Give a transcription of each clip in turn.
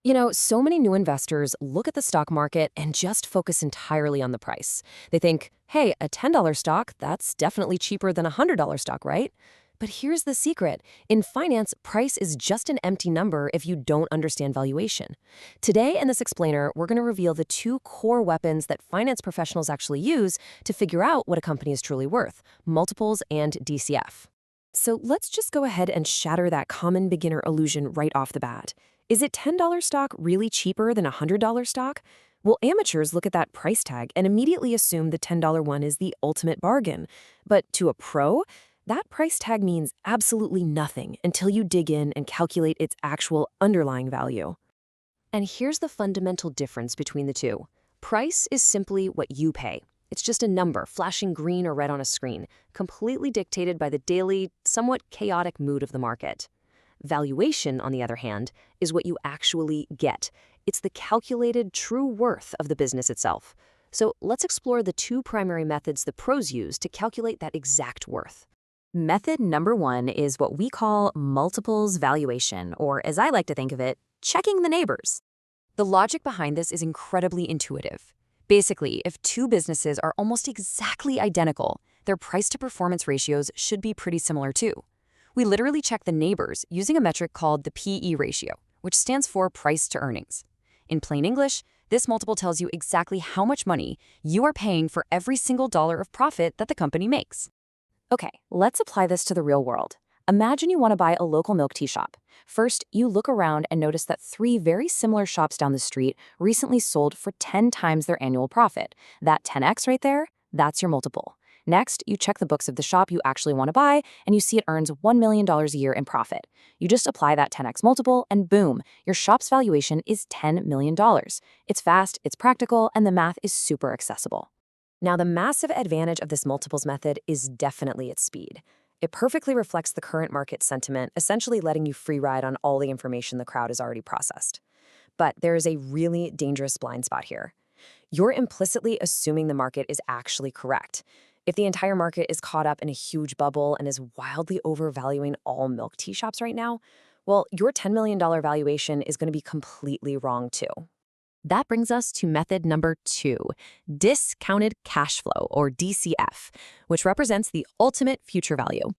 So many new investors look at the stock market and just focus entirely on the price. They think, hey, a $10 stock, that's definitely cheaper than a $100 stock, right? But here's the secret. In finance, price is just an empty number if you don't understand valuation. Today in this explainer, we're going to reveal the two core weapons that finance professionals actually use to figure out what a company is truly worth: multiples and DCF. So let's just go ahead and shatter that common beginner illusion right off the bat. Is it $10 stock really cheaper than a $100 stock? Well, amateurs look at that price tag and immediately assume the $10 one is the ultimate bargain. But to a pro, that price tag means absolutely nothing until you dig in and calculate its actual underlying value. And here's the fundamental difference between the two. Price is simply what you pay. It's just a number flashing green or red on a screen, completely dictated by the daily, somewhat chaotic mood of the market. Valuation, on the other hand, is what you actually get. It's the calculated true worth of the business itself. So let's explore the two primary methods the pros use to calculate that exact worth. Method number one is what we call multiples valuation, or as I like to think of it, checking the neighbors. The logic behind this is incredibly intuitive. Basically, if two businesses are almost exactly identical, their price-to-performance ratios should be pretty similar too. We literally check the neighbors using a metric called the PE ratio, which stands for price to earnings. In plain English, this multiple tells you exactly how much money you are paying for every single dollar of profit that the company makes. Okay, let's apply this to the real world. Imagine you want to buy a local milk tea shop. First, you look around and notice that 3 very similar shops down the street recently sold for 10 times their annual profit. That 10x right there, that's your multiple. Next, you check the books of the shop you actually want to buy, and you see it earns $1 million a year in profit. You just apply that 10x multiple, and boom, your shop's valuation is $10 million. It's fast, it's practical, and the math is super accessible. Now, the massive advantage of this multiples method is definitely its speed. It perfectly reflects the current market sentiment, essentially letting you free ride on all the information the crowd has already processed. But there is a really dangerous blind spot here. You're implicitly assuming the market is actually correct. If the entire market is caught up in a huge bubble and is wildly overvaluing all milk tea shops right now, well, your $10 million valuation is going to be completely wrong too. That brings us to method number 2, discounted cash flow, or DCF, which represents the ultimate future value.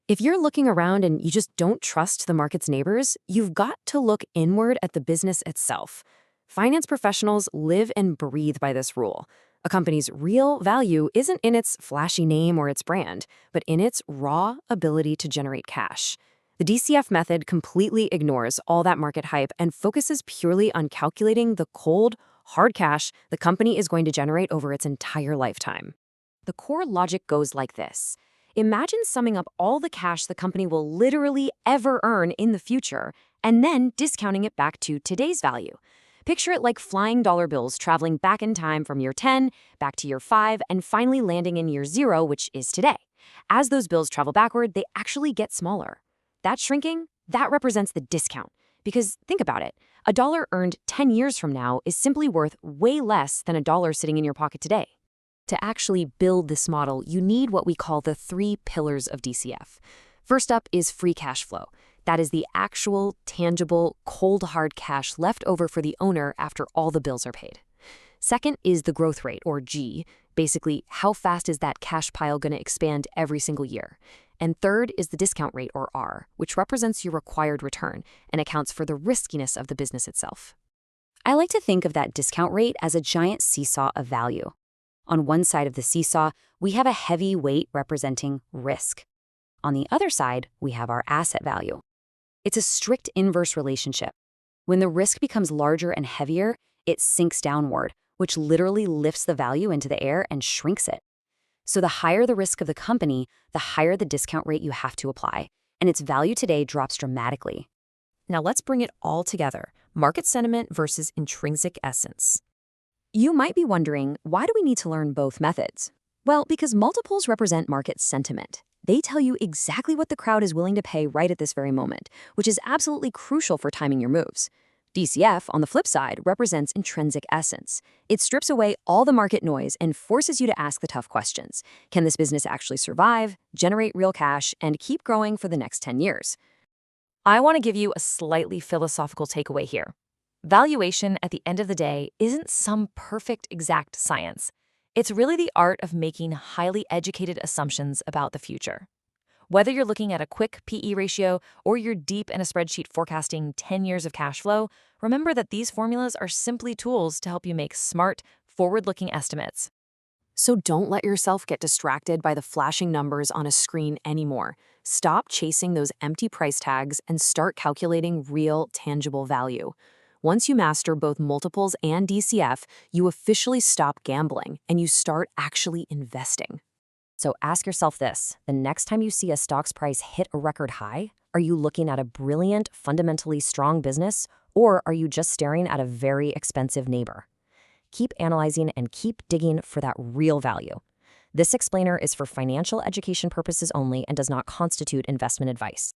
If you're looking around and you just don't trust the market's neighbors, you've got to look inward at the business itself. Finance professionals live and breathe by this rule. A company's real value isn't in its flashy name or its brand, but in its raw ability to generate cash. The DCF method completely ignores all that market hype and focuses purely on calculating the cold, hard cash the company is going to generate over its entire lifetime. The core logic goes like this. Imagine summing up all the cash the company will literally ever earn in the future and then discounting it back to today's value. Picture it like flying dollar bills traveling back in time from year 10, back to year 5, and finally landing in year 0, which is today. As those bills travel backward, they actually get smaller. That shrinking, that represents the discount. Because think about it, a dollar earned 10 years from now is simply worth way less than a dollar sitting in your pocket today. To actually build this model, you need what we call the 3 pillars of DCF. First up is free cash flow. That is the actual, tangible, cold, hard cash left over for the owner after all the bills are paid. Second is the growth rate, or G. Basically, how fast is that cash pile going to expand every single year? And third is the discount rate, or R, which represents your required return and accounts for the riskiness of the business itself. I like to think of that discount rate as a giant seesaw of value. On one side of the seesaw, we have a heavy weight representing risk. On the other side, we have our asset value. It's a strict inverse relationship. When the risk becomes larger and heavier, it sinks downward, which literally lifts the value into the air and shrinks it. So the higher the risk of the company, the higher the discount rate you have to apply, and its value today drops dramatically. Now let's bring it all together: market sentiment versus intrinsic essence. You might be wondering, why do we need to learn both methods? Well, because multiples represent market sentiment. They tell you exactly what the crowd is willing to pay right at this very moment, which is absolutely crucial for timing your moves. DCF, on the flip side, represents intrinsic essence. It strips away all the market noise and forces you to ask the tough questions. Can this business actually survive, generate real cash, and keep growing for the next 10 years? I want to give you a slightly philosophical takeaway here. Valuation, at the end of the day, isn't some perfect exact science. It's really the art of making highly educated assumptions about the future. Whether you're looking at a quick PE ratio or you're deep in a spreadsheet forecasting 10 years of cash flow, remember that these formulas are simply tools to help you make smart, forward-looking estimates. So don't let yourself get distracted by the flashing numbers on a screen anymore. Stop chasing those empty price tags and start calculating real, tangible value. Once you master both multiples and DCF, you officially stop gambling and you start actually investing. So ask yourself this: the next time you see a stock's price hit a record high, are you looking at a brilliant, fundamentally strong business, or are you just staring at a very expensive neighbor? Keep analyzing and keep digging for that real value. This explainer is for financial education purposes only and does not constitute investment advice.